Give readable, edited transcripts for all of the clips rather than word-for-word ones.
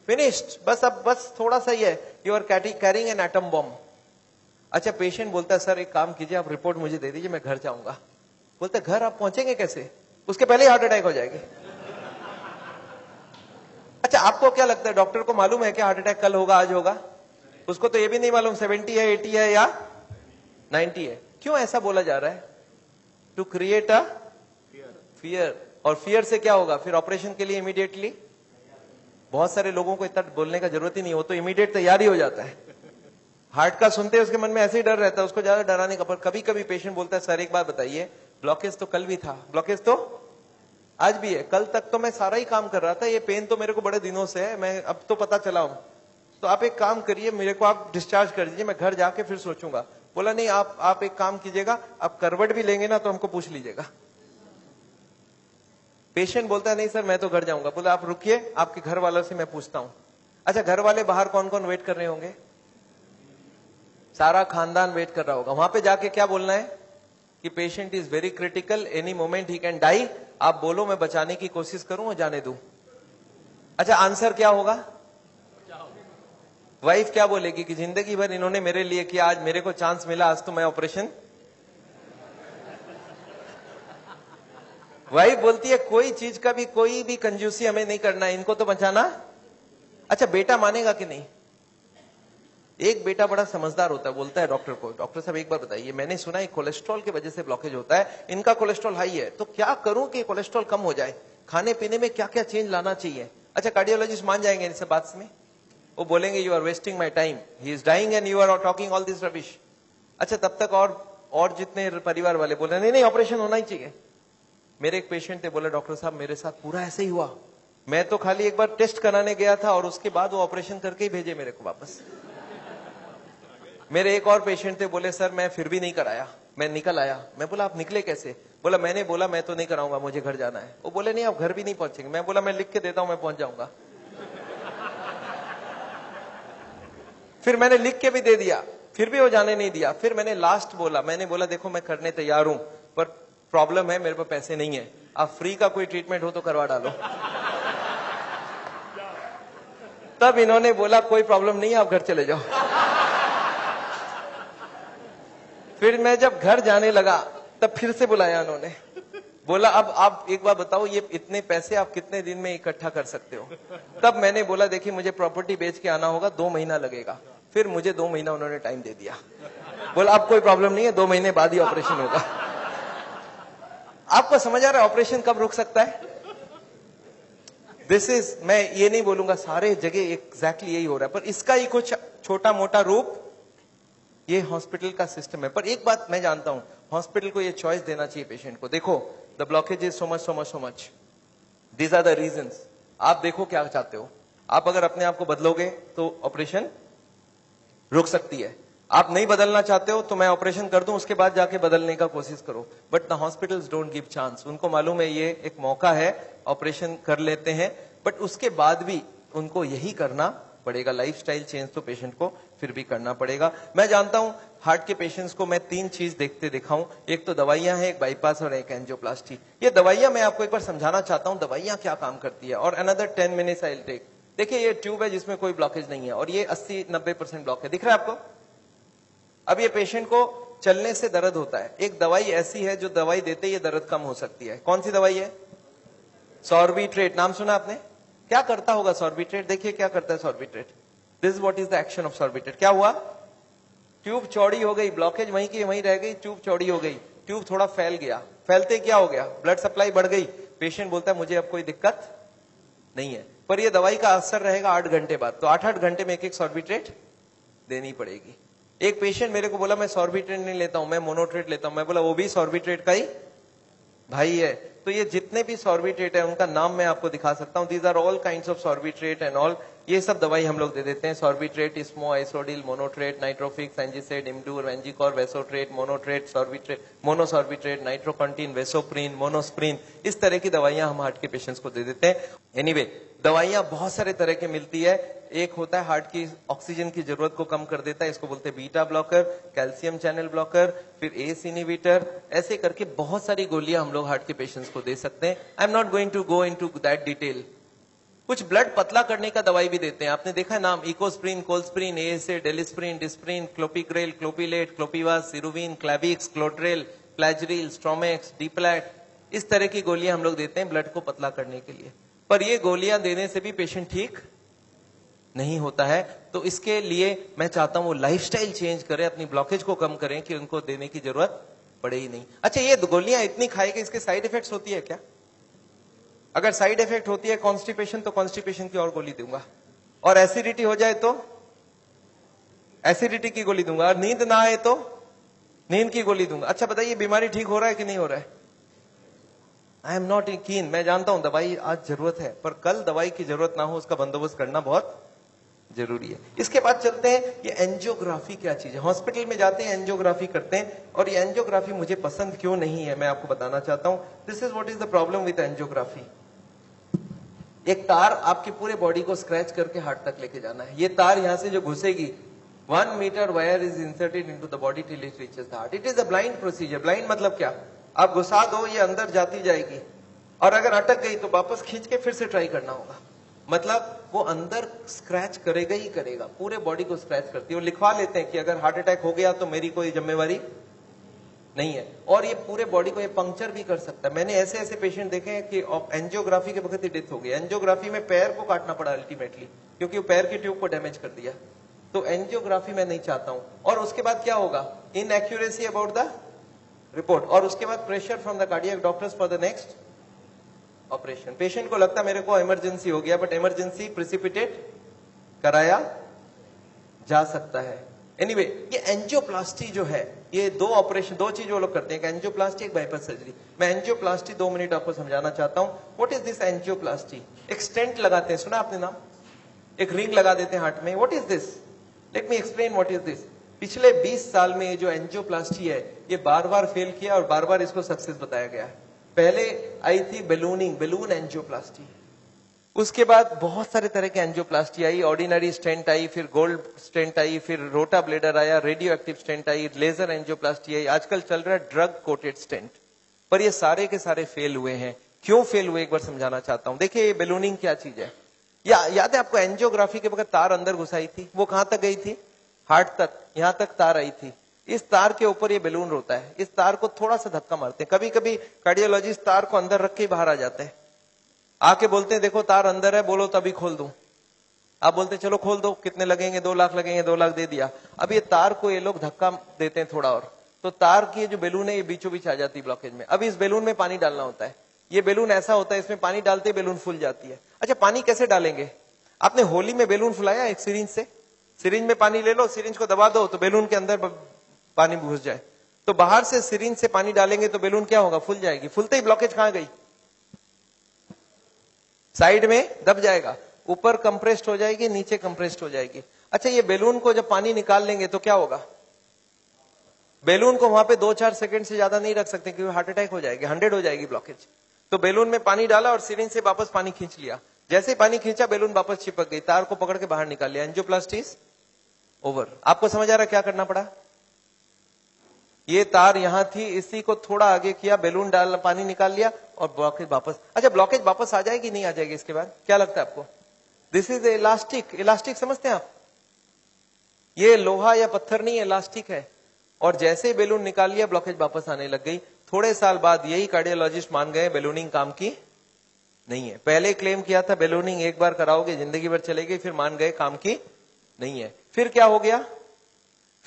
Finished, बस अब बस थोड़ा सा ही है, you are carrying an atom bomb. अच्छा, पेशेंट बोलता है सर एक काम कीजिए, आप रिपोर्ट मुझे दे दीजिए, मैं घर जाऊंगा। बोलते घर आप पहुंचेंगे कैसे, उसके पहले ही हार्ट अटैक हो जाएगी। अच्छा, आपको क्या लगता है, डॉक्टर को मालूम है कि हार्ट अटैक कल होगा आज होगा? उसको तो ये भी नहीं मालूम 70 है 80 है या 90 है। क्यों ऐसा बोला जा रहा है? To create a fear. और फियर से क्या होगा फिर? ऑपरेशन के लिए इमीडिएटली, बहुत सारे लोगों को इतना बोलने का जरूरत ही नहीं हो, तो इमीडिएट तैयारी हो जाता है। हार्ट का सुनते उसके मन में ऐसे ही डर रहता है, उसको ज्यादा डराने का। पर कभी कभी पेशेंट बोलता है सर एक बात बताइए, ब्लॉकेज तो कल भी था, ब्लॉकेज तो आज भी है, कल तक तो मैं सारा ही काम कर रहा था, ये पेन तो मेरे को बड़े दिनों से है, मैं अब तो पता चला हूं, तो आप एक काम करिए, मेरे को आप डिस्चार्ज कर दीजिए, मैं घर जाके फिर सोचूंगा। बोला नहीं, आप एक काम कीजिएगा, आप करवट भी लेंगे ना तो हमको पूछ लीजिएगा। पेशेंट बोलता है नहीं सर मैं तो घर जाऊंगा। बोला आप रुकिए, आपके घर वालों से मैं पूछता हूं। अच्छा, घर वाले बाहर कौन कौन वेट कर रहे होंगे? सारा खानदान वेट कर रहा होगा। वहां पे जाके क्या बोलना है कि patient is very critical, any moment he can die. आप बोलो मैं बचाने की कोशिश करूं और जाने दूं। अच्छा, आंसर क्या होगा? वाइफ क्या बोलेगी कि जिंदगी भर इन्होंने मेरे लिए किया, आज मेरे को चांस मिला, आज तो मैं ऑपरेशन। वाइफ बोलती है कोई चीज का भी कोई भी कंजूसी हमें नहीं करना है, इनको तो बचाना। अच्छा, बेटा मानेगा कि नहीं? एक बेटा बड़ा समझदार होता है, बोलता है डॉक्टर को, डॉक्टर साहब एक बार बताइए, मैंने सुना है कोलेस्ट्रॉल की वजह से ब्लॉकेज होता है, इनका कोलेस्ट्रॉल हाई है, तो क्या करूं कि कोलेस्ट्रॉल कम हो जाए? खाने पीने में क्या क्या चेंज लाना चाहिए? अच्छा, कार्डियोलॉजिस्ट मान जाएंगे इस बात में? वो बोलेंगे you are wasting my time, he is dying and you are talking all this rubbish. अच्छा, तब तक और जितने परिवार वाले बोले नहीं नहीं ऑपरेशन होना ही चाहिए। मेरे एक पेशेंट थे, बोले डॉक्टर साहब मेरे साथ पूरा ऐसे ही हुआ, मैं तो खाली एक बार टेस्ट कराने गया था और उसके बाद वो ऑपरेशन करके ही भेजे मेरे को वापस। मेरे एक और पेशेंट थे, बोले सर मैं फिर भी नहीं कराया, मैं निकल आया। मैं बोला आप निकले कैसे? बोला मैंने बोला मैं तो नहीं कराऊंगा, मुझे घर जाना है। वो बोले नहीं आप घर भी नहीं पहुंचेंगे। मैं बोला मैं लिख के देता हूं, मैं पहुंच जाऊंगा। फिर मैंने लिख के भी दे दिया, फिर भी वो जाने नहीं दिया। फिर मैंने लास्ट बोला, मैंने बोला देखो मैं करने तैयार हूं, पर प्रॉब्लम है मेरे पास पैसे नहीं है, आप फ्री का कोई ट्रीटमेंट हो तो करवा डालो। तब इन्होंने बोला कोई प्रॉब्लम नहीं है, आप घर चले जाओ। फिर मैं जब घर जाने लगा तब फिर से बुलाया उन्होंने, बोला अब आप एक बार बताओ ये इतने पैसे आप कितने दिन में इकट्ठा कर सकते हो? तब मैंने बोला देखिए मुझे प्रॉपर्टी बेच के आना होगा, 2 महीना लगेगा। फिर मुझे 2 महीना उन्होंने टाइम दे दिया, बोला अब कोई प्रॉब्लम नहीं है, 2 महीने बाद ही ऑपरेशन होगा। आपको समझ आ रहा है ऑपरेशन कब रुक सकता है? दिस इज, मैं ये नहीं बोलूंगा सारे जगह एग्जैक्टली यही हो रहा है, पर इसका ही कुछ छोटा मोटा रूप ये हॉस्पिटल का सिस्टम है। पर एक बात मैं जानता हूं, हॉस्पिटल को ये चॉइस देना चाहिए पेशेंट को, देखो the blockage is so much so much so much, these are the reasons. आप देखो क्या चाहते हो, आप अगर अपने आप को बदलोगे तो ऑपरेशन रुक सकती है, आप नहीं बदलना चाहते हो तो मैं ऑपरेशन कर दूं, उसके बाद जाके बदलने का कोशिश करो। But the hospitals don't give chance, उनको मालूम है ये एक मौका है, ऑपरेशन कर लेते हैं, बट उसके बाद भी उनको यही करना पड़ेगा। लाइफस्टाइल चेंज तो पेशेंट को फिर भी करना पड़ेगा। मैं जानता हूं हार्ट के पेशेंट्स को मैं 3 चीज देखते दिखाऊं, एक तो दवाइयां हैं, एक बाईपास और एक एंजियोप्लास्टी। ये दवाइयां मैं आपको एक बार समझाना चाहता हूं दवाइयां क्या काम करती है, और another 10 minutes I will take. देखिए ये ट्यूब है जिसमें कोई ब्लॉकेज नहीं है, और ये 80-90% ब्लॉक है, दिख रहा है आपको? अब ये पेशेंट को चलने से दर्द होता है, एक दवाई ऐसी है जो दवाई देते ही ये दर्द कम हो सकती है। कौन सी दवाई है? सॉर्बिट्रेट, नाम सुना आपने? क्या करता होगा सॉर्बिट्रेट? देखिए क्या करता है Sorbitrate. This is what is the action of Sorbitrate. क्या हुआ? ट्यूब चौड़ी हो गई, ब्लॉकेज वहीं की वहीं रह गई, ट्यूब चौड़ी हो गई, ट्यूब थोड़ा फैल गया, फैलते क्या हो गया? ब्लड सप्लाई बढ़ गई। पेशेंट बोलता है मुझे अब कोई दिक्कत नहीं है, पर ये दवाई का असर रहेगा 8 घंटे बाद, तो 8-8 घंटे में एक सॉर्बिट्रेट देनी पड़ेगी। एक पेशेंट मेरे को बोला मैं सॉर्बिट्रेट नहीं लेता हूं, मैं मोनोट्रेट लेता हूं। मैं बोला वो भी सॉर्बिट्रेट का ही भाई है। तो ये जितने भी सॉर्बिट्रेट है उनका नाम मैं आपको दिखा सकता हूं, these are all kinds of sorbitrate and all. ये सब दवाई हम लोग दे देते हैं, सॉर्बिट्रेट, इस्मो, आइसोडिल, मोनोट्रेट, नाइट्रोफिक्स, एंजिसेड, इमडूर, वेंजिकॉर, वेसोट्रेट, मोनोट्रेट, सॉर्बिट्रेट, मोनोसॉर्बिट्रेट, नाइट्रोकंटीन, वेसोप्रीन, मोनोस्प्रीन, इस तरह की दवाइयां हम हार्ट के पेशेंट्स को दे देते हैं। एनीवे दवाइयां बहुत सारे तरह की मिलती है, एक होता है हार्ट की ऑक्सीजन की जरूरत को कम कर देता है, इसको बोलते हैं beta blocker, calcium channel blocker, फिर एस इनहिबिटर, ऐसे करके बहुत सारी गोलियां हम लोग हार्ट के पेशेंट्स को दे सकते हैं। I am not going to go into that detail. कुछ ब्लड पतला करने का दवाई भी देते हैं, आपने देखा है नाम, इकोस्प्रिन, कोल्स्प्रिन, एएसए, डेलिस्प्रिन, डिस्प्रिन, क्लोपिग्रेल, क्लोपिलेट, क्लोपिवास, सिरुविन, क्लैविक्स, क्लोट्रेल, प्लेजरिल, स्ट्रोमेक्स, डीप्लैट, इस तरह की गोलियां हम लोग देते हैं ब्लड को पतला करने के लिए। पर ये गोलियां देने से भी पेशेंट ठीक नहीं होता है, तो इसके लिए मैं चाहता हूं वो लाइफस्टाइल चेंज करें, अपनी ब्लॉकेज को कम करें कि उनको देने की जरूरत पड़े ही नहीं। अच्छा, ये गोलियां इतनी खाएगी, इसके साइड इफेक्ट्स होती है क्या? अगर साइड इफेक्ट होती है कॉन्स्टिपेशन, तो कॉन्स्टिपेशन की और गोली दूंगा, और एसिडिटी हो जाए तो एसिडिटी की गोली दूंगा, और नींद ना आए तो नींद की गोली दूंगा। अच्छा बताइए, बीमारी ठीक हो रहा है कि नहीं हो रहा है? आई एम नॉट कीन, मैं जानता हूं दवाई आज जरूरत है, पर कल दवाई की जरूरत ना हो उसका बंदोबस्त करना बहुत जरूरी है। इसके बाद चलते हैं, ये एंजियोग्राफी क्या चीज है। हॉस्पिटल में जाते हैं, एंजियोग्राफी करते हैं, और ये एंजियोग्राफी मुझे पसंद क्यों नहीं है मैं आपको बताना चाहता हूं। This is what is the problem with angiography. एक तार आपकी पूरे बॉडी को स्क्रैच करके हार्ट तक लेके जाना है। ये तार यहां से जो घुसेगी, 1 metre wire is inserted into the body till it reaches the heart. It is a blind procedure. Blind मतलब क्या? आप घुसा दो, ये अंदर जाती जाएगी, और अगर अटक गई तो वापस खींच के फिर से ट्राई करना होगा। मतलब वो अंदर स्क्रैच करेगा ही करेगा, पूरे बॉडी को स्क्रैच करती है। वो लिखवा लेते हैं कि अगर हार्ट अटैक हो गया तो मेरी कोई जिम्मेवारी नहीं है, और ये पूरे बॉडी को ये पंक्चर भी कर सकता है। मैंने ऐसे ऐसे पेशेंट देखे हैं कि एंजियोग्राफी के वक्त ही डेथ हो गई। एंजियोग्राफी में पैर को काटना पड़ा अल्टीमेटली, क्योंकि वो पैर की ट्यूब को डैमेज कर दिया। तो एंजियोग्राफी मैं नहीं चाहता हूं। और उसके बाद क्या होगा? इनएक्यूरेसी अबाउट द रिपोर्ट, और उसके बाद pressure from the cardiac doctors for the next operation. Patient को लगता है मेरे को इमरजेंसी हो गया, बट इमरजेंसी प्रिसिपिटेट कराया जा सकता है। एनीवे, ये एंजियोप्लास्टी जो है, ये दो ऑपरेशन, दो चीज वो लोग करते हैं, एक एंजियोप्लास्टी, एक बाइपास सर्जरी। मैं एंजियोप्लास्टी 2 मिनट आपको समझाना चाहता हूं। What is this angioplasty? एक स्टेंट लगाते हैं, सुना आपने नाम? एक रिंग लगा देते हैं हार्ट में। What is this? Let me explain what is this. पिछले 20 साल में ये जो एंजियोप्लास्टी है, ये बार बार फेल किया और बार बार इसको सक्सेस बताया गया है। पहले आई थी बैलूनिंग, बैलून एंजियोप्लास्टी। उसके बाद बहुत सारे तरह के एंजियोप्लास्टी आई, ऑर्डिनरी स्टेंट आई, फिर गोल्ड स्टेंट आई, फिर रोटा ब्लेडर आया, रेडियो एक्टिव स्टेंट आई, लेजर एंजियोप्लास्टी आई, आजकल चल रहा है ड्रग कोटेड स्टेंट। पर ये सारे के सारे फेल हुए हैं। क्यों फेल हुए एक बार समझाना चाहता हूं। देखिए, ये बैलूनिंग क्या चीज है? याद है आपको एंजियोग्राफी के वक्त तार अंदर घुसाई थी, वो कहां तक गई थी? हार्ट तक, यहां तक तार आई थी। इस तार के ऊपर ये बैलून होता है, इस तार को थोड़ा सा धक्का मारते हैं। कभी कभी कार्डियोलॉजिस्ट तार को अंदर रख के बाहर आ जाते हैं, आके बोलते हैं देखो तार अंदर है, बोलो तभी खोल दूं। आप बोलते हैं चलो खोल दो, कितने लगेंगे? 2 लाख लगेंगे। 2 लाख दे दिया। अब ये तार को ये लोग धक्का देते हैं थोड़ा और, तो तार की जो बैलून है ये बीचों बीच आ जाती है ब्लॉकेज में। अब इस बैलून में पानी डालना होता है। ये बैलून ऐसा होता है, इसमें पानी डालते बैलून फूल जाती है। अच्छा, पानी कैसे डालेंगे? आपने होली में बैलून फुलाया एक सिरिंज से? सिरिंज में पानी ले लो, सिरिंज को दबा दो तो बैलून के अंदर पानी घुस जाए। तो बाहर से सिरिंज से पानी डालेंगे तो बैलून क्या होगा? फूल जाएगी। फूलते ही ब्लॉकेज कहां गई? साइड में दब जाएगा, ऊपर कंप्रेस्ड हो जाएगी, नीचे कंप्रेस्ड हो जाएगी। अच्छा, ये बैलून को जब पानी निकाल लेंगे तो क्या होगा? बैलून को वहां पे 2-4 सेकंड से ज्यादा नहीं रख सकते, क्योंकि हार्ट अटैक हो जाएगी, 100 हो जाएगी ब्लॉकेज। तो बैलून में पानी डाला और सिरिंज से वापस पानी खींच लिया। जैसे ही पानी खींचा, बैलून वापस चिपक गई, तार को पकड़ के बाहर निकाल लिया। Angioplasty over. आपको समझ आ रहा क्या करना पड़ा? ये तार यहां थी, इसी को थोड़ा आगे किया, बैलून डाल, पानी निकाल लिया और ब्लॉकेज वापस। अच्छा, ब्लॉकेज वापस आ जाएगी नहीं आ जाएगी इसके बाद? क्या लगता है आपको? This is elastic. इलास्टिक समझते हैं आप? ये लोहा या पत्थर नहीं, इलास्टिक है। और जैसे ही बैलून निकाल लिया, ब्लॉकेज वापस आने लग गई। थोड़े साल बाद यही कार्डियोलॉजिस्ट मान गए बैलूनिंग काम की नहीं है। पहले क्लेम किया था बैलूनिंग एक बार कराओगे जिंदगी भर चलेगी, फिर मान गए काम की नहीं है। फिर क्या हो गया?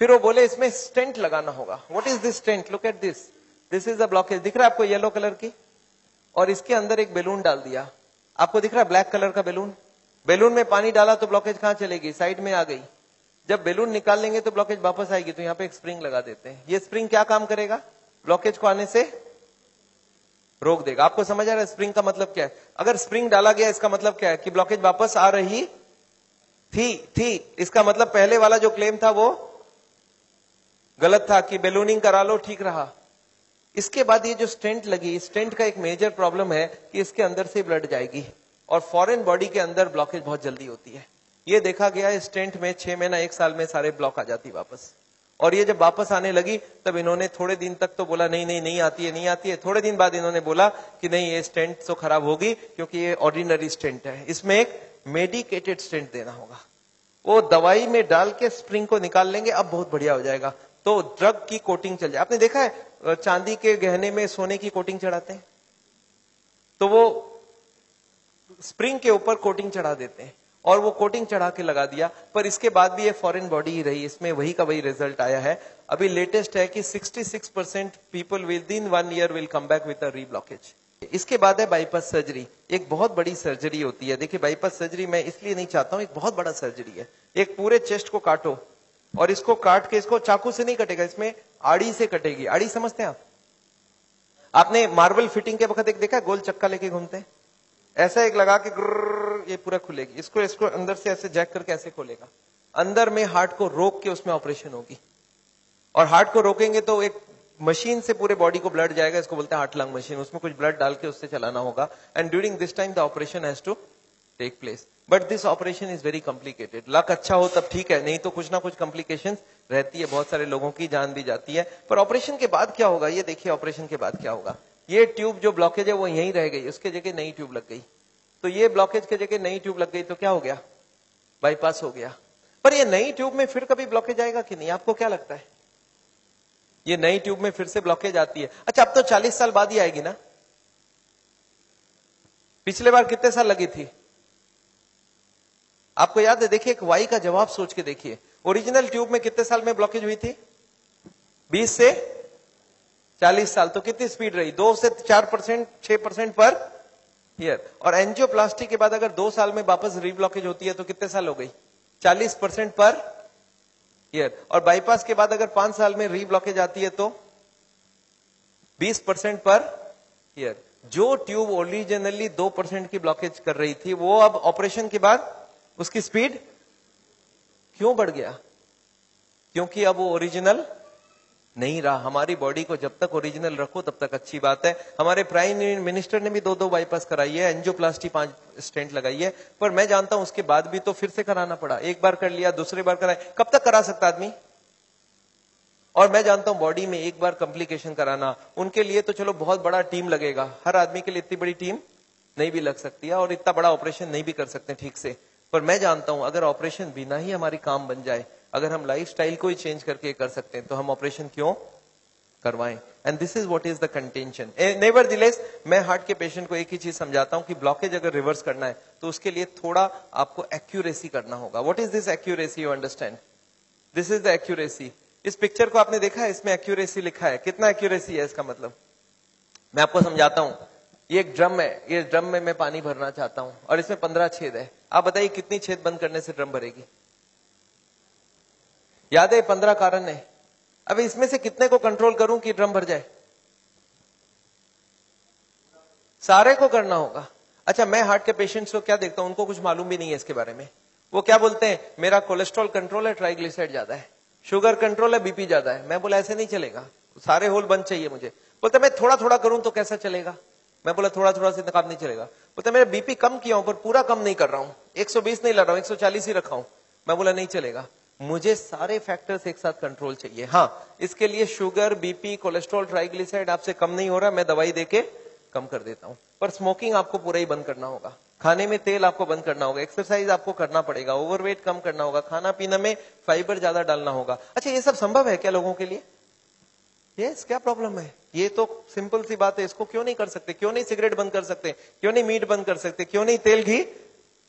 फिर वो बोले इसमें स्टेंट लगाना होगा। What is this stent? Look at this, this is the blockage. दिख रहा है आपको येलो कलर की? और इसके अंदर एक बैलून डाल दिया। आपको दिख रहा है ब्लैक कलर का बैलून? बैलून में पानी डाला तो ब्लॉकेज कहां चलेगी? साइड में आ गई। जब बैलून निकाल लेंगे तो ब्लॉकेज वापस आएगी, तो यहाँ पे एक स्प्रिंग लगा देते हैं। ये स्प्रिंग क्या काम करेगा? ब्लॉकेज को आने से रोक देगा। आपको समझ आ रहा है स्प्रिंग का मतलब क्या है? अगर स्प्रिंग डाला गया, इसका मतलब क्या है? कि ब्लॉकेज वापस आ रही थी। इसका मतलब पहले वाला जो क्लेम था वो गलत था, कि बैलूनिंग करा लो ठीक रहा। इसके बाद ये जो स्टेंट लगी, स्टेंट का एक मेजर प्रॉब्लम है कि इसके अंदर से ब्लड जाएगी, और फॉरेन बॉडी के अंदर ब्लॉकेज बहुत जल्दी होती है। ये देखा गया है स्टेंट में 6 महीना 1 साल में सारे ब्लॉक आ जाती वापस। और ये जब वापस आने लगी तब इन्होंने थोड़े दिन तक तो बोला नहीं नहीं नहीं आती है नहीं आती है। थोड़े दिन बाद इन्होंने बोला कि नहीं ये स्टेंट तो खराब होगी क्योंकि ये ऑर्डिनरी स्टेंट है, इसमें एक मेडिकेटेड स्टेंट देना होगा। वो दवाई में डाल के स्प्रिंग को निकाल लेंगे, अब बहुत बढ़िया हो जाएगा। तो ड्रग की कोटिंग चल जाए। आपने देखा है चांदी के गहने में सोने की कोटिंग चढ़ाते हैं, तो वो स्प्रिंग के ऊपर कोटिंग चढ़ा देते हैं और वो कोटिंग चढ़ा के लगा दिया, पर इसके बाद भी ये फॉरेन बॉडी ही रही, इसमें वही का वही रिजल्ट आया है। अभी लेटेस्ट है कि 66% people with in 1 year will come back with a reblockage. इसके बाद है बाईपास सर्जरी, एक बहुत बड़ी सर्जरी होती है। देखिए बाईपास सर्जरी मैं इसलिए नहीं चाहता हूं, एक बहुत बड़ा सर्जरी है। एक पूरे चेस्ट को काटो और इसको काट के, इसको चाकू से नहीं कटेगा, इसमें आड़ी से कटेगी। आड़ी समझते हैं आप? आपने मार्बल फिटिंग के वक्त एक देखा गोल चक्का लेके घूमते हैं, ऐसा एक लगा के ये पूरा खुलेगी, इसको अंदर से ऐसे जैक करके ऐसे खोलेगा, अंदर में हार्ट को रोक के उसमें ऑपरेशन होगी। और हार्ट को रोकेंगे तो एक मशीन से पूरे बॉडी को ब्लड जाएगा, इसको बोलते हैं हार्ट लंग मशीन, उसमें कुछ ब्लड डाल के उससे चलाना होगा। And during this time the operation has to take place, but this operation is very complicated. Luck अच्छा हो तब ठीक है, नहीं तो कुछ ना कुछ कॉम्प्लिकेशंस रहती है, बहुत सारे लोगों की जान भी जाती है। पर ऑपरेशन के बाद क्या होगा ये देखिए, ऑपरेशन के बाद क्या होगा। ये ट्यूब जो ब्लॉकेज है वो यहीं रह गई, उसके जगह नई ट्यूब लग गई। तो ये ब्लॉकेज के जगह नई ट्यूब लग गई तो क्या हो गया, बाईपास हो गया। पर ये नई ट्यूब में फिर कभी ब्लॉकेज आएगा कि नहीं, आपको क्या लगता है? ये नई ट्यूब में फिर से ब्लॉकेज आती है। अच्छा अब तो 40 साल बाद ही आएगी ना, पिछले बार कितने साल लगी थी आपको याद है? देखिए एक वाई का जवाब सोच के देखिए, ओरिजिनल ट्यूब में कितने साल में ब्लॉकेज हुई थी? 20 से 40 साल। तो कितनी स्पीड रही? 2 से 4%, 6% पर ईयर। और एंजियोप्लास्टी के बाद अगर 2 साल में वापस रीब्लॉकेज होती है तो कितने साल हो गई? 40% पर ईयर। और बाईपास के बाद अगर 5 साल में रीब्लॉकेज आती है तो 20% पर ईयर। जो ट्यूब ओरिजिनली 2% की ब्लॉकेज कर रही थी वो अब ऑपरेशन के बाद उसकी स्पीड क्यों बढ़ गया? क्योंकि अब वो ओरिजिनल नहीं रहा। हमारी बॉडी को जब तक ओरिजिनल रखो तब तक अच्छी बात है। हमारे प्राइम मिनिस्टर ने भी 2 बाईपास कराई है, एंजियोप्लास्टी 5 स्टेंट लगाई है, पर मैं जानता हूं उसके बाद भी तो फिर से कराना पड़ा। एक बार कर लिया, दूसरी बार कराए, कब तक करा सकता आदमी? और मैं जानता हूं बॉडी में एक बार कॉम्प्लिकेशन कराना, उनके लिए तो चलो बहुत बड़ा टीम लगेगा, हर आदमी के लिए इतनी बड़ी टीम नहीं भी लग सकती है और इतना बड़ा ऑपरेशन नहीं भी कर सकते ठीक से। पर मैं जानता हूं अगर ऑपरेशन बिना ही हमारी काम बन जाए, अगर हम लाइफस्टाइल को ही चेंज करके कर सकते हैं तो हम ऑपरेशन क्यों करवाएं? And this is what is the contention. Nevertheless मैं हार्ट के पेशेंट को एक ही चीज समझाता हूं कि ब्लॉकेज अगर रिवर्स करना है तो उसके लिए थोड़ा आपको एक्यूरेसी करना होगा। What is this accuracy? You understand? This is the accuracy. इस पिक्चर को आपने देखा है, इसमें एक्यूरेसी लिखा है, कितना एक्यूरेसी है इसका मतलब? मैं आपको समझाता हूं। ये एक ड्रम है, ये ड्रम में मैं पानी भरना चाहता हूं और इसमें 15 छेद है। आप बताइए कितनी छेद बंद करने से ड्रम भरेगी? याद है 15 कारण है। अब इसमें से कितने को कंट्रोल करूं कि ड्रम भर जाए? सारे को करना होगा। अच्छा मैं हार्ट के पेशेंट्स को क्या देखता हूं, उनको कुछ मालूम भी नहीं है इसके बारे में। वो क्या बोलते हैं, मेरा कोलेस्ट्रॉल कंट्रोल है, ट्राइग्लिसराइड ज्यादा है, शुगर कंट्रोल है, बीपी ज्यादा है। मैं बोला ऐसे नहीं चलेगा, सारे होल बंद चाहिए मुझे। बोलते मैं थोड़ा थोड़ा करूं तो कैसा चलेगा? मैं बोला थोड़ा थोड़ा से काम नहीं चलेगा। बोलते मेरा बीपी कम किया हूं पर पूरा कम नहीं कर रहा हूं, 120 नहीं ला रहा हूं, 140 ही रखा हूं। मैं बोला नहीं चलेगा, मुझे सारे फैक्टर्स एक साथ कंट्रोल चाहिए। हाँ इसके लिए शुगर, बीपी, कोलेस्ट्रॉल, ट्राइग्लिसराइड आपसे कम नहीं हो रहा, मैं दवाई देके कम कर देता हूं। पर स्मोकिंग आपको पूरा ही बंद करना होगा, खाने में तेल आपको बंद करना होगा, एक्सरसाइज आपको करना पड़ेगा, ओवरवेट कम करना होगा, खाना पीना में फाइबर ज्यादा डालना होगा। अच्छा ये सब संभव है क्या लोगों के लिए? यस, क्या प्रॉब्लम है? ये तो सिंपल सी बात है, इसको क्यों नहीं कर सकते? क्यों नहीं सिगरेट बंद कर सकते? क्यों नहीं मीट बंद कर सकते? क्यों नहीं तेल घी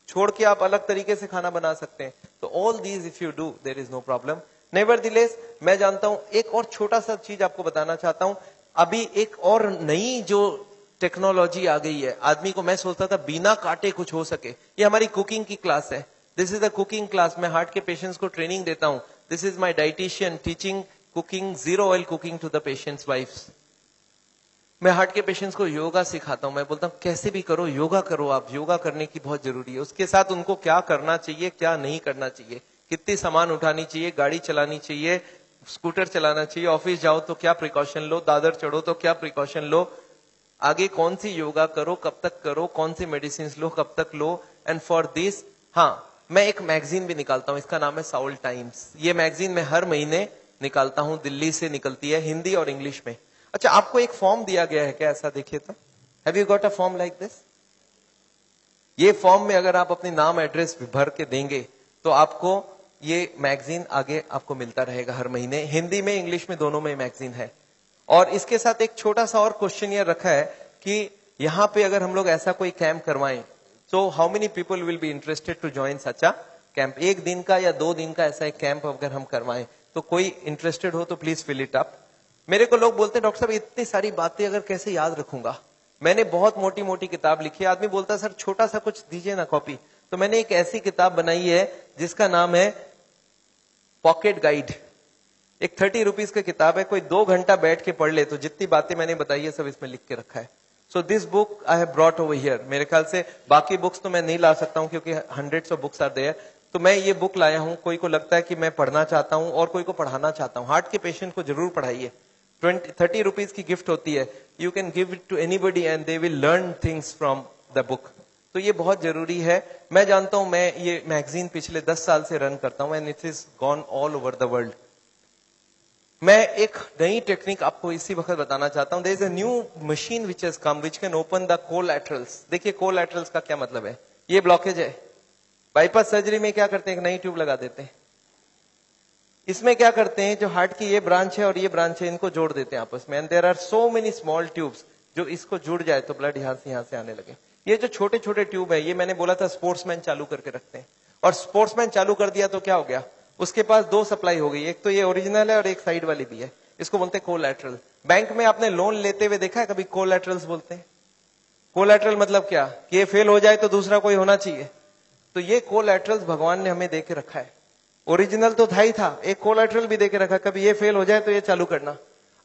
छोड़ के आप अलग तरीके से खाना बना सकते हैं? तो all these if you do there is no problem. Nevertheless मैं जानता हूं, एक और छोटा सा चीज आपको बताना चाहता हूं। अभी एक और नई जो टेक्नोलॉजी आ गई है, आदमी को मैं सोचता था बिना काटे कुछ हो सके। ये हमारी कुकिंग की क्लास है, this is the cooking class. मैं हार्ट के पेशेंट्स को ट्रेनिंग देता हूं। This is my dietitian teaching cooking, 0 oil cooking to the patients wives. मैं हार्ट के पेशेंट्स को योगा सिखाता हूं। मैं बोलता हूं कैसे भी करो, योगा करो, आप योगा करने की बहुत जरूरी है। उसके साथ उनको क्या करना चाहिए, क्या नहीं करना चाहिए, कितनी सामान उठानी चाहिए, गाड़ी चलानी चाहिए, स्कूटर चलाना चाहिए, ऑफिस जाओ तो क्या प्रिकॉशन लो, दादर चढ़ो तो क्या प्रिकॉशन लो, आगे कौन सी योगा करो, कब तक करो, कौन सी मेडिसिन लो, कब तक लो। एंड फॉर दिस हाँ मैं एक मैगजीन भी निकालता हूं, इसका नाम है साउल टाइम्स। ये मैगजीन मैं हर महीने निकालता हूं, दिल्ली से निकलती है, हिंदी और इंग्लिश में। अच्छा, आपको एक फॉर्म दिया गया है क्या? ऐसा देखिए तो, have you got a form like this? ये फॉर्म में अगर आप अपने नाम एड्रेस भर के देंगे तो आपको ये मैगजीन आगे आपको मिलता रहेगा हर महीने, हिंदी में इंग्लिश में दोनों में मैगजीन है। और इसके साथ एक छोटा सा और क्वेश्चन ये रखा है कि यहां पे अगर हम लोग ऐसा कोई कैंप करवाएं तो how many people will be interested to join such a camp? 1 दिन का या 2 दिन का ऐसा एक कैंप अगर हम करवाएं तो कोई इंटरेस्टेड हो तो प्लीज फिल इट अप। मेरे को लोग बोलते हैं डॉक्टर साहब इतनी सारी बातें अगर कैसे याद रखूंगा, मैंने बहुत मोटी मोटी किताब लिखी है। आदमी बोलता है सर छोटा सा कुछ दीजिए ना कॉपी, तो मैंने एक ऐसी किताब बनाई है जिसका नाम है पॉकेट गाइड। एक 30 रुपीज की किताब है, कोई 2 घंटा बैठ के पढ़ ले तो जितनी बातें मैंने बताई है सब इसमें लिख के रखा है। So this book I have brought over here. मेरे ख्याल से बाकी बुक्स तो मैं नहीं ला सकता हूं क्योंकि hundreds of books are there, तो मैं ये बुक लाया हूं। कोई को लगता है कि मैं पढ़ना चाहता हूं और कोई को पढ़ाना चाहता हूं, हार्ट के पेशेंट को जरूर पढ़ाइए। 30 रुपीज की गिफ्ट होती है, you can give it to anybody and they will learn things from the book. तो ये बहुत जरूरी है। मैं जानता हूं, मैं ये मैगजीन पिछले 10 साल से रन करता हूं and it is gone all over the world. मैं एक नई टेक्निक आपको इसी वक्त बताना चाहता हूं। There is a new machine which has come which can open the collaterals. देखिए कोलैटरल्स का क्या मतलब है, ये ब्लॉकेज है। बाईपास सर्जरी में क्या करते हैं, एक नई ट्यूब लगा देते हैं। इसमें क्या करते हैं, जो हार्ट की ये ब्रांच है और ये ब्रांच है इनको जोड़ देते हैं आपस में, and there are so many small tubes, जो इसको जुड़ जाए तो ब्लड यहां से आने लगे। ये जो छोटे छोटे ट्यूब है, ये मैंने बोला था स्पोर्ट्समैन चालू करके रखते हैं, और स्पोर्ट्समैन चालू कर दिया तो क्या हो गया, उसके पास 2 सप्लाई हो गई, एक तो ये ओरिजिनल है और एक साइड वाली भी है। इसको बोलते हैं कोलैटरल। बैंक में आपने लोन लेते हुए देखा है कभी? कोलैटरल्स बोलते हैं। कोलैटरल मतलब क्या, कि ये फेल हो जाए तो दूसरा कोई होना चाहिए। तो ये कोलैटरल्स भगवान ने हमें दे के रखा है। ओरिजिनल तो था ही था, एक कोलैटरल भी देके रखा, कभी ये फेल हो जाए तो ये चालू करना।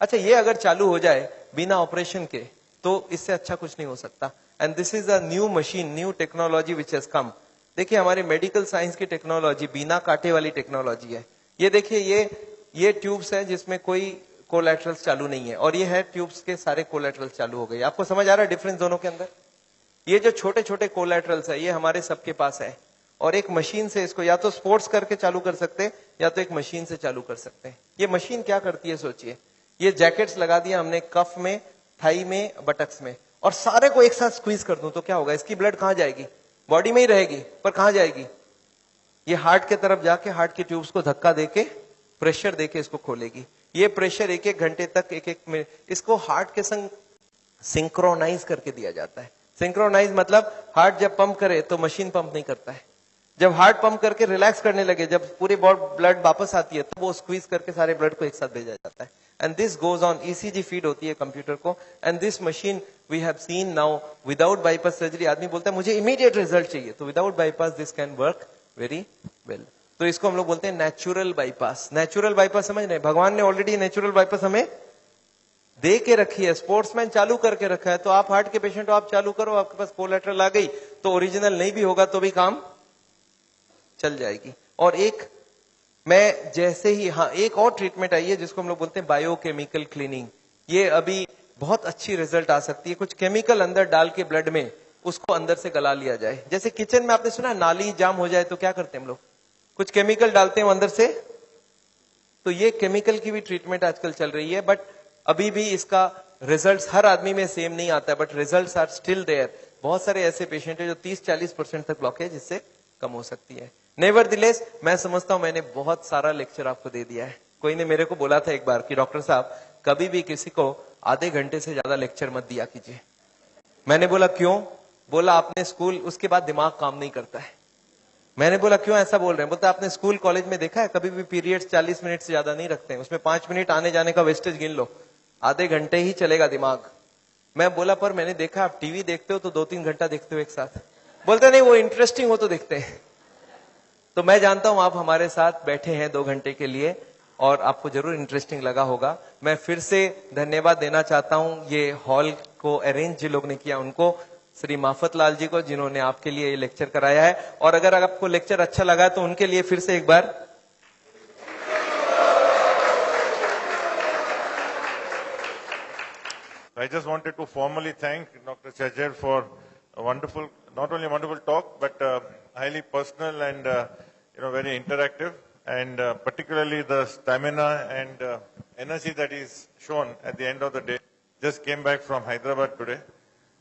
अच्छा, ये अगर चालू हो जाए बिना ऑपरेशन के तो इससे अच्छा कुछ नहीं हो सकता। And this is a new machine, new technology which has कम। देखिए हमारे मेडिकल साइंस की टेक्नोलॉजी बिना कांटे वाली टेक्नोलॉजी है। ये देखिए ये ट्यूब्स है जिसमें कोई कोलैटरल्स चालू नहीं है, और ये है ट्यूब्स के सारे कोलैटरल्स चालू हो गए। आपको समझ आ रहा है डिफरेंस दोनों के अंदर? ये जो छोटे छोटे कोलैटरल्स है ये हमारे सबके पास है, और एक मशीन से इसको या तो स्पोर्ट्स करके चालू कर सकते हैं या तो एक मशीन से चालू कर सकते हैं। ये मशीन क्या करती है सोचिए, ये जैकेट्स लगा दिया हमने कफ में, थाई में, बटक्स में, और सारे को एक साथ स्क्वीज कर दूं तो क्या होगा, इसकी ब्लड कहां जाएगी, बॉडी में ही रहेगी पर कहां जाएगी, ये हार्ट के तरफ जाके हार्ट की ट्यूब्स को धक्का देके प्रेशर देके इसको खोलेगी। ये प्रेशर 1-1 घंटे तक, 1-1 मिनट, इसको हार्ट के संग सिंक्रोनाइज करके दिया जाता है। सिंक्रोनाइज मतलब हार्ट जब पंप करे तो मशीन पंप नहीं करता है, जब हार्ट पंप करके रिलैक्स करने लगे, जब पूरी ब्लड वापस आती है तो वो स्क्वीज करके सारे ब्लड को एक साथ भेजा जाता है। And this goes on, ECG feed होती है कंप्यूटर को, and this machine we have seen now without bypass surgery. आदमी बोलता है मुझे इमीडिएट रिजल्ट चाहिए, तो without bypass this can work very well. तो इसको हम लोग बोलते हैं नेचुरल बाईपास। नेचुरल बाईपास समझ रहे, भगवान ने ऑलरेडी नेचुरल बाईपास हमें दे के रखी है, स्पोर्ट्समैन चालू करके रखा है। तो आप हार्ट के पेशेंट हो, आप चालू करो, आपके पास कोलैटरल आ गई तो ओरिजिनल नहीं भी होगा तो भी काम चल जाएगी। और एक मैं जैसे ही, हाँ एक और ट्रीटमेंट आई है जिसको हम लोग बोलते हैं बायोकेमिकल क्लीनिंग। ये अभी बहुत अच्छी रिजल्ट आ सकती है। कुछ केमिकल अंदर डाल के ब्लड में उसको अंदर से गला लिया जाए। जैसे किचन में आपने सुना नाली जाम हो जाए तो क्या करते हैं हम लोग, कुछ केमिकल डालते हैं अंदर से, तो ये केमिकल की भी ट्रीटमेंट आजकल चल रही है। बट अभी भी इसका रिजल्ट्स हर आदमी में सेम नहीं आता है, but results are still there. बहुत सारे ऐसे पेशेंट है जो 30-40% तक ब्लॉकेज इससे कम हो सकती है। नेवरदिलेस मैं समझता हूं मैंने बहुत सारा लेक्चर आपको दे दिया है। कोई ने मेरे को बोला था एक बार कि डॉक्टर साहब कभी भी किसी को आधे घंटे से ज्यादा लेक्चर मत दिया कीजिए। मैंने बोला क्यों? बोला आपने स्कूल, उसके बाद दिमाग काम नहीं करता है। मैंने बोला क्यों ऐसा बोल रहे हैं? बोलता आपने स्कूल कॉलेज में देखा है कभी भी पीरियड्स 40 मिनट से ज्यादा नहीं रखते हैं, उसमें 5 मिनट आने जाने का वेस्टेज गिन लो, आधे घंटे ही चलेगा दिमाग। मैं बोला पर मैंने देखा आप टीवी देखते हो तो 2-3 घंटा देखते हो एक साथ। बोलते नहीं वो इंटरेस्टिंग हो तो देखते हैं। तो मैं जानता हूं आप हमारे साथ बैठे हैं 2 घंटे के लिए और आपको जरूर इंटरेस्टिंग लगा होगा। मैं फिर से धन्यवाद देना चाहता हूं ये हॉल को अरेंज जिन लोग ने किया उनको, श्री माफत लाल जी को जिन्होंने आपके लिए ये लेक्चर कराया है। और अगर आपको लेक्चर अच्छा लगा तो उनके लिए फिर से एक बार I just wanted to formally thank Dr. Chajjar for a wonderful, not only a wonderful talk, but highly personal and very interactive. and particularly the stamina and energy that is shown at the end of the day. Just came back from Hyderabad today.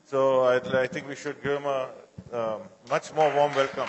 So I think we should give him a much more warm welcome.